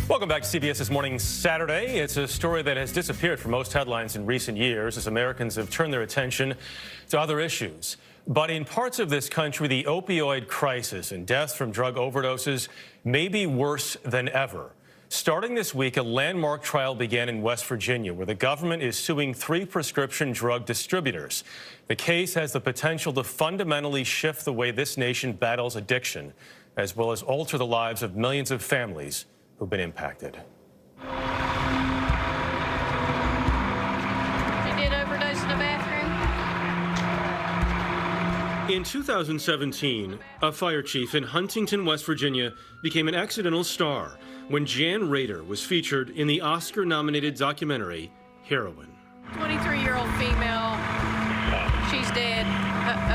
Welcome back to CBS This Morning Saturday. It's a story that has disappeared from most headlines in recent years as Americans have turned their attention to other issues. But in parts of this country, the opioid crisis and deaths from drug overdoses may be worse than ever. Starting this week, a landmark trial began in West Virginia where the government is suing 3 prescription drug distributors. The case has the potential to fundamentally shift the way this nation battles addiction, as well as alter the lives of millions of families who've been impacted. He did overdose in the bathroom. In 2017, a fire chief in Huntington, West Virginia, became an accidental star when Jan Rader was featured in the Oscar-nominated documentary, Heroin. 23-year-old female, she's dead,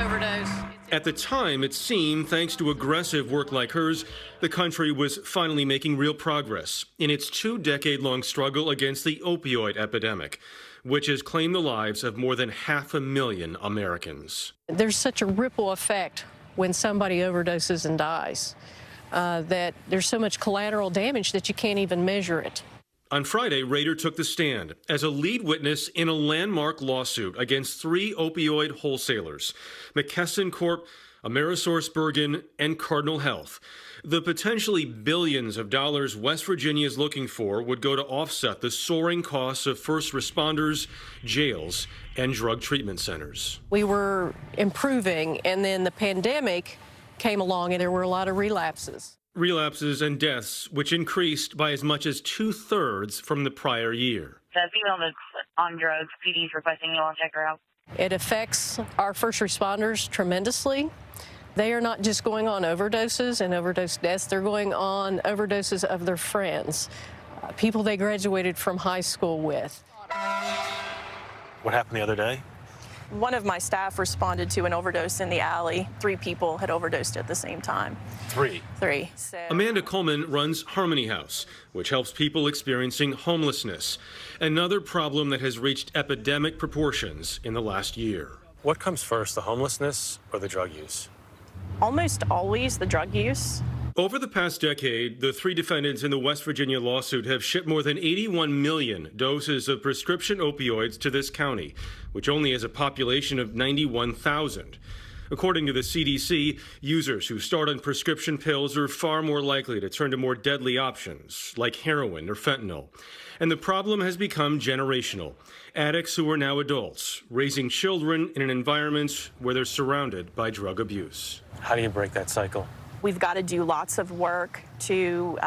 overdose. At the time, it seemed, thanks to aggressive work like hers, the country was finally making real progress in its 2-decade-long struggle against the opioid epidemic, which has claimed the lives of more than 500,000 Americans. There's such a ripple effect when somebody overdoses and dies, that there's so much collateral damage that you can't even measure it. On Friday, Rader took the stand as a lead witness in a landmark lawsuit against 3 opioid wholesalers, McKesson Corp., AmerisourceBergen, and Cardinal Health. The potentially billions of dollars West Virginia is looking for would go to offset the soaring costs of first responders, jails, and drug treatment centers. We were improving, and then the pandemic came along, and there were a lot of relapses. Relapses and deaths, which increased by as much as 2/3 from the prior year. The female that's on drugs, PD's requesting you all check her out. It affects our first responders tremendously. They are not just going on overdoses and overdose deaths, they're going on overdoses of their friends, people they graduated from high school with. What happened the other day? One of my staff responded to an overdose in the alley. 3 people had overdosed at the same time. 3? 3. So Amanda Coleman runs Harmony House, which helps people experiencing homelessness, another problem that has reached epidemic proportions in the last year. What comes first, the homelessness or the drug use? almost always the drug use. Over the past decade, the 3 defendants in the West Virginia lawsuit have shipped more than 81 million doses of prescription opioids to this county, which only has a population of 91,000. According to the CDC, users who start on prescription pills are far more likely to turn to more deadly options, like heroin or fentanyl. And the problem has become generational. Addicts who are now adults, raising children in an environment where they're surrounded by drug abuse. How do you break that cycle? We've got to do lots of work to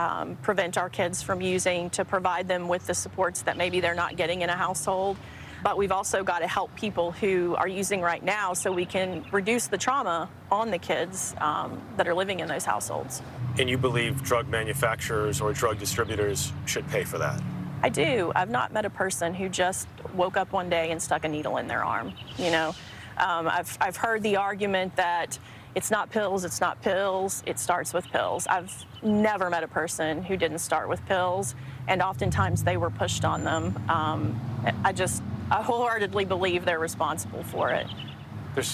prevent our kids from using, to provide them with the supports that maybe they're not getting in a household. But we've also got to help people who are using right now so we can reduce the trauma on the kids that are living in those households. And you believe drug manufacturers or drug distributors should pay for that? I do. I've not met a person who just woke up one day and stuck a needle in their arm. You know, I've heard the argument that it's not pills, it starts with pills. I've never met a person who didn't start with pills, and oftentimes they were pushed on them. I wholeheartedly believe they're responsible for it.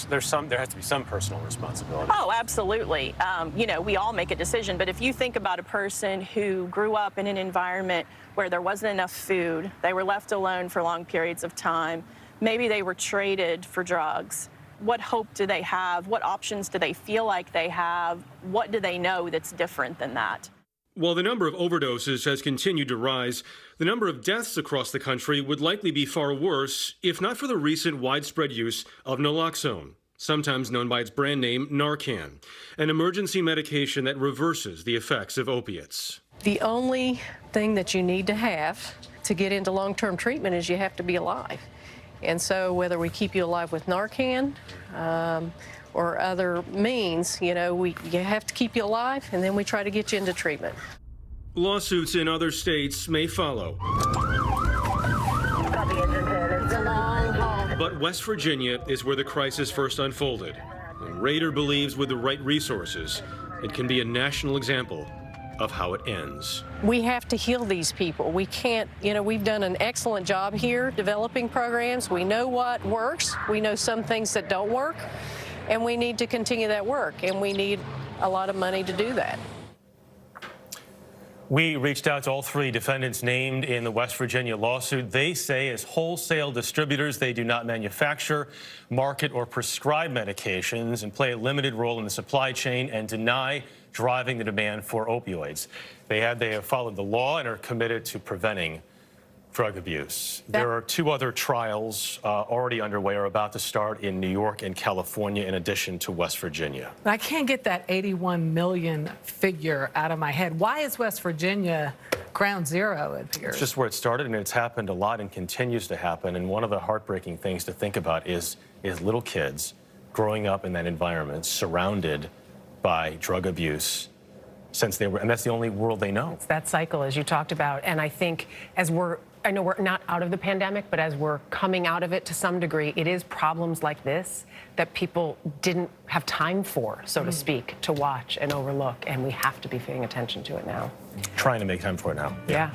There has to be some personal responsibility. Oh, absolutely. You know, we all make a decision, but if you think about a person who grew up in an environment where there wasn't enough food, they were left alone for long periods of time, maybe they were traded for drugs. What hope do they have? What options do they feel like they have? What do they know that's different than that? While the number of overdoses has continued to rise, the number of deaths across the country would likely be far worse if not for the recent widespread use of naloxone, sometimes known by its brand name Narcan, an emergency medication that reverses the effects of opiates. The only thing that you need to have to get into long-term treatment is you have to be alive. And so whether we keep you alive with Narcan or other means, you know, you have to keep you alive, and then we try to get you into treatment. Lawsuits in other states may follow. But West Virginia is where the crisis first unfolded. And Rader believes with the right resources, it can be a national example of how it ends. We have to heal these people. We can't, you know, we've done an excellent job here developing programs. We know what works. We know some things that don't work. And we need to continue that work, and we need a lot of money to do that. We reached out to all three defendants named in the West Virginia lawsuit. They say as wholesale distributors, they do not manufacture, market, or prescribe medications and play a limited role in the supply chain and deny driving the demand for opioids. They have followed the law and are committed to preventing drug abuse. There are two other trials already underway or about to start in New York and California in addition to West Virginia. I can't get that 81 million figure out of my head. Why is West Virginia ground zero, it appears? It's just where it started, and it's happened a lot and continues to happen. And one of the heartbreaking things to think about is little kids growing up in that environment surrounded by drug abuse since they were, and that's the only world they know. It's that cycle, as you talked about. And I think I know we're not out of the pandemic, but as we're coming out of it to some degree, it is problems like this that people didn't have time for, so to speak, to watch and overlook. And we have to be paying attention to it now. Trying to make time for it now. Yeah.